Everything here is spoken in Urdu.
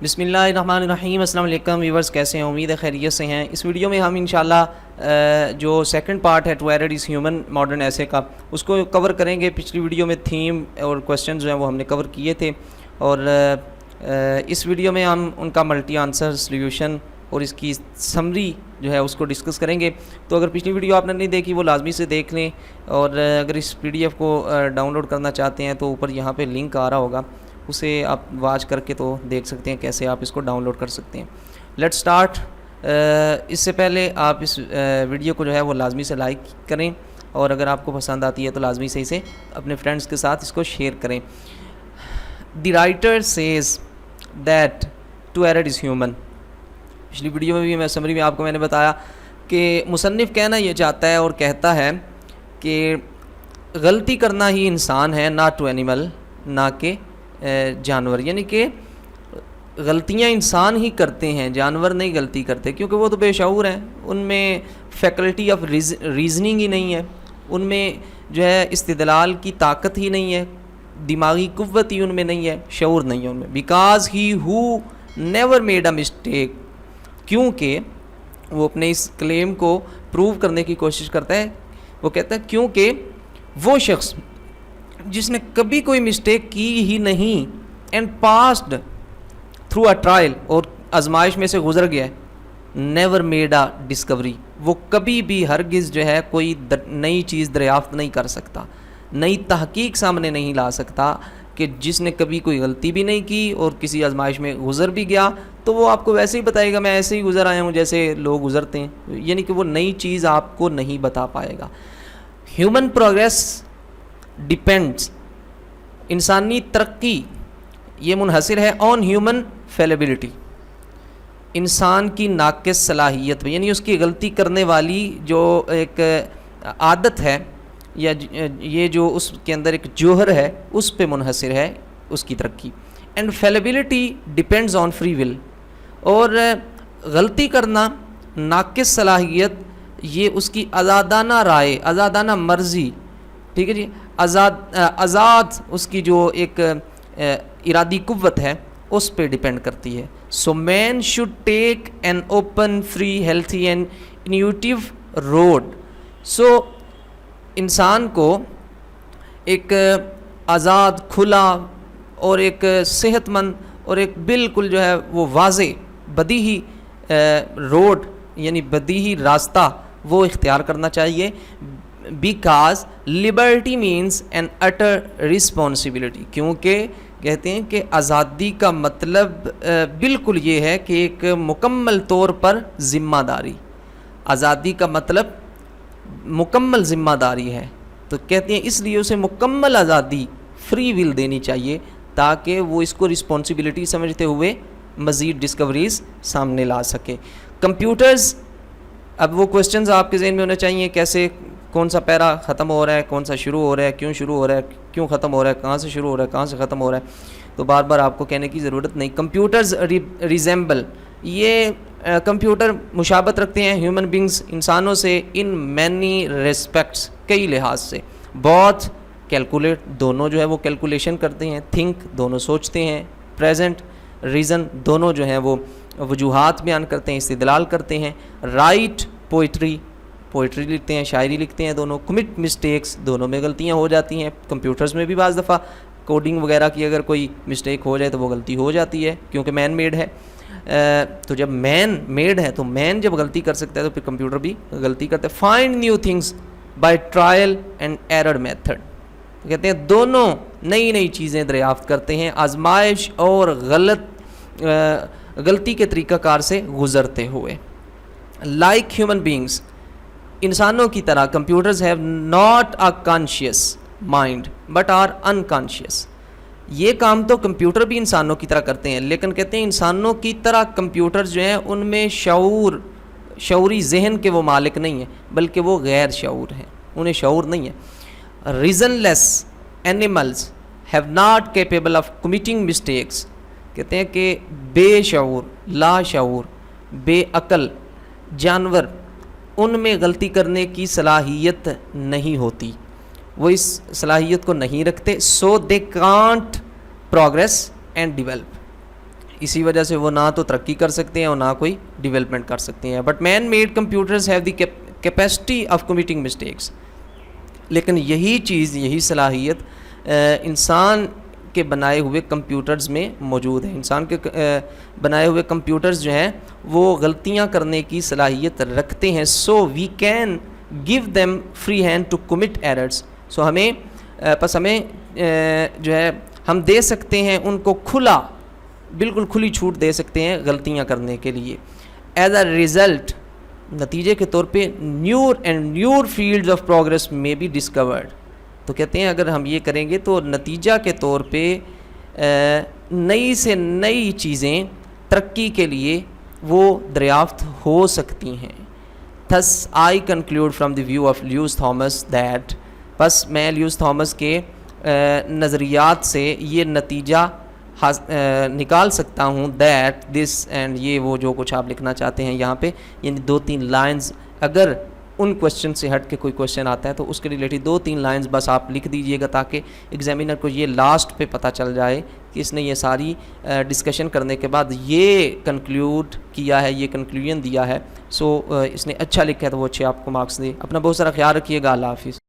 بسم اللہ الرحمن الرحیم. السلام علیکم ویورز، کیسے ہیں؟ امید ہے خیریت سے ہیں. اس ویڈیو میں ہم انشاءاللہ جو سیکنڈ پارٹ ہے to err is human modern ایسے کا، اس کو کور کریں گے. پچھلی ویڈیو میں تھیم اور کویسچنز جو ہیں وہ ہم نے کور کیے تھے، اور اس ویڈیو میں ہم ان کا ملٹی آنسر سلیوشن اور اس کی سمری جو ہے اس کو ڈسکس کریں گے. تو اگر پچھلی ویڈیو آپ نے نہیں دیکھی وہ لازمی سے دیکھ لیں، اور اگر اس PDF کو ڈاؤن لوڈ کرنا چاہتے ہیں تو اوپر یہاں پہ لنک آ رہا ہوگا، اسے آپ واچ کر کے تو دیکھ سکتے ہیں کیسے آپ اس کو ڈاؤن لوڈ کر سکتے ہیں. Late start. اس سے پہلے آپ اس ویڈیو کو جو ہے وہ لازمی سے لائک کریں، اور اگر آپ کو پسند آتی ہے تو لازمی سے اسے اپنے فرینڈس کے ساتھ اس کو شیئر کریں. The writer says that to err is human. پچھلی ویڈیو میں بھی میں سمری میں آپ کو میں نے بتایا کہ مصنف کہنا یہ چاہتا ہے اور کہتا ہے کہ غلطی کرنا ہی انسان ہے، ناٹ ٹو اینیمل، نہ کہ جانور. یعنی کہ غلطیاں انسان ہی کرتے ہیں، جانور نہیں غلطی کرتے، کیونکہ وہ تو بے شعور ہیں. ان میں فیکلٹی آف ریزننگ ہی نہیں ہے، ان میں جو ہے استدلال کی طاقت ہی نہیں ہے، دماغی قوت ہی ان میں نہیں ہے، شعور نہیں ہے ان میں. Because he who never made a mistake. کیونکہ وہ اپنے اس کلیم کو پروو کرنے کی کوشش کرتا ہے. وہ کہتا ہے کیونکہ وہ شخص جس نے کبھی کوئی مسٹیک کی ہی نہیں، and passed through a trial, اور آزمائش میں سے گزر گیا ہے، نیور میڈ اے ڈسکوری. وہ کبھی بھی ہرگز جو ہے کوئی نئی چیز دریافت نہیں کر سکتا، نئی تحقیق سامنے نہیں لا سکتا. کہ جس نے کبھی کوئی غلطی بھی نہیں کی اور کسی آزمائش میں گزر بھی گیا تو وہ آپ کو ویسے ہی بتائے گا میں ایسے ہی گزر آیا ہوں جیسے لوگ گزرتے ہیں. یعنی کہ وہ نئی چیز آپ کو نہیں بتا پائے گا. ہیومن پروگریس ڈیپینڈس، انسانی ترقی یہ منحصر ہے آن ہیومن فیلیبلٹی، انسان کی ناقص صلاحیت پہ. یعنی اس کی غلطی کرنے والی جو ایک عادت ہے یا یہ جو اس کے اندر ایک جوہر ہے اس پہ منحصر ہے اس کی ترقی. And fallibility depends on free will. اور غلطی کرنا، ناقص صلاحیت، یہ اس کی آزادانہ رائے، آزادانہ مرضی، ٹھیک ہے جی، آزاد اس کی جو ایک ارادی قوت ہے اس پہ ڈیپینڈ کرتی ہے. So man should take an open, free, healthy and innovative road. سو انسان کو ایک آزاد، کھلا اور ایک صحت مند اور ایک بالکل جو ہے وہ واضح بدیہی روڈ یعنی بدیہی راستہ وہ اختیار کرنا چاہیے. Because liberty means an utter responsibility. کیونکہ کہتے ہیں کہ آزادی کا مطلب بالکل یہ ہے کہ ایک مکمل طور پر ذمہ داری. آزادی کا مطلب مکمل ذمہ داری ہے. تو کہتے ہیں اس لیے اسے مکمل آزادی، فری ول دینی چاہیے تاکہ وہ اس کو رسپانسبلٹی سمجھتے ہوئے مزید ڈسکوریز سامنے لا سکے. کمپیوٹرز، اب وہ کویسچنز آپ کے ذہن میں ہونے چاہیے، کیسے، کون سا پیرا ختم ہو رہا ہے، کون سا شروع ہو رہا ہے، کیوں شروع ہو رہا ہے، کیوں ختم ہو رہا ہے، کہاں سے شروع ہو رہا ہے، کہاں سے ختم ہو رہا ہے. تو بار بار آپ کو کہنے کی ضرورت نہیں. کمپیوٹرز ریزیمبل، یہ کمپیوٹر مشابہت رکھتے ہیں ہیومن بینگز، انسانوں سے، ان مینی ریسپیکٹس، کئی لحاظ سے. بہت کیلکولیٹ، دونوں جو ہے وہ کیلکولیشن کرتے ہیں. تھنک، دونوں سوچتے ہیں. پریزنٹ، ریزن، دونوں جو ہیں وہ وجوہات بیان کرتے ہیں، استدلال کرتے ہیں. رائٹ، پوئٹری لکھتے ہیں، شاعری لکھتے ہیں دونوں. کمٹ مسٹیکس، دونوں میں غلطیاں ہو جاتی ہیں. کمپیوٹرز میں بھی بعض دفعہ کوڈنگ وغیرہ کی اگر کوئی مسٹیک ہو جائے تو وہ غلطی ہو جاتی ہے کیونکہ مین میڈ ہے. تو جب مین میڈ ہے تو مین جب غلطی کر سکتا ہے تو پھر کمپیوٹر بھی غلطی کرتا ہے. Find new things by trial and error method. کہتے ہیں دونوں نئی چیزیں دریافت کرتے ہیں آزمائش اور غلطی کے طریقہ کار سے گزرتے ہوئے. لائک ہیومن بینگس، انسانوں کی طرح computers have not a conscious mind but are unconscious. یہ کام تو کمپیوٹر بھی انسانوں کی طرح کرتے ہیں، لیکن کہتے ہیں انسانوں کی طرح کمپیوٹرز جو ہیں ان میں شعوری ذہن کے وہ مالک نہیں ہیں، بلکہ وہ غیر شعور ہیں، انہیں شعور نہیں ہے. Reason less animals have not capable of committing mistakes. کہتے ہیں کہ بے شعور، لا شعور، بے عقل جانور، ان میں غلطی کرنے کی صلاحیت نہیں ہوتی، وہ اس صلاحیت کو نہیں رکھتے. So they can't progress and develop. اسی وجہ سے وہ نہ تو ترقی کر سکتے ہیں اور نہ کوئی ڈیولپمنٹ کر سکتے ہیں. But man made computers have the capacity of committing mistakes. لیکن یہی چیز، یہی صلاحیت انسان کے بنائے ہوئے کمپیوٹرز میں موجود ہے. انسان کے بنائے ہوئے کمپیوٹرز جو ہیں وہ غلطیاں کرنے کی صلاحیت رکھتے ہیں. So we can give them free hand to commit errors. سو ہمیں جو ہے ہم دے سکتے ہیں ان کو بالکل کھلی چھوٹ دے سکتے ہیں غلطیاں کرنے کے لیے. ایز اے ریزلٹ، نتیجے کے طور پہ نیور فیلڈز آف پروگرس میں بی ڈسکورڈ. تو کہتے ہیں اگر ہم یہ کریں گے تو نتیجہ کے طور پہ نئی سے نئی چیزیں ترقی کے لیے وہ دریافت ہو سکتی ہیں. Thus I conclude from the view of Lewis Thomas that، بس میں لیوس تھامس کے نظریات سے یہ نتیجہ نکال سکتا ہوں دیٹ دس، اینڈ یہ وہ جو کچھ آپ لکھنا چاہتے ہیں یہاں پہ، یعنی 2-3 لائنز، اگر ان کوشچن سے ہٹ کے کوئی کوشچن آتا ہے تو اس کے ریلیٹڈ 2-3 لائنز بس آپ لکھ دیجئے گا تاکہ ایگزامینر کو یہ لاسٹ پہ پتہ چل جائے کہ اس نے یہ ساری ڈسکشن کرنے کے بعد یہ کنکلیوڈ کیا ہے، یہ کنکلوژن دیا ہے. سو اس نے اچھا لکھا ہے تو وہ اچھے آپ کو مارکس دے. اپنا بہت سارا خیال رکھیے گا. اللہ حافظ.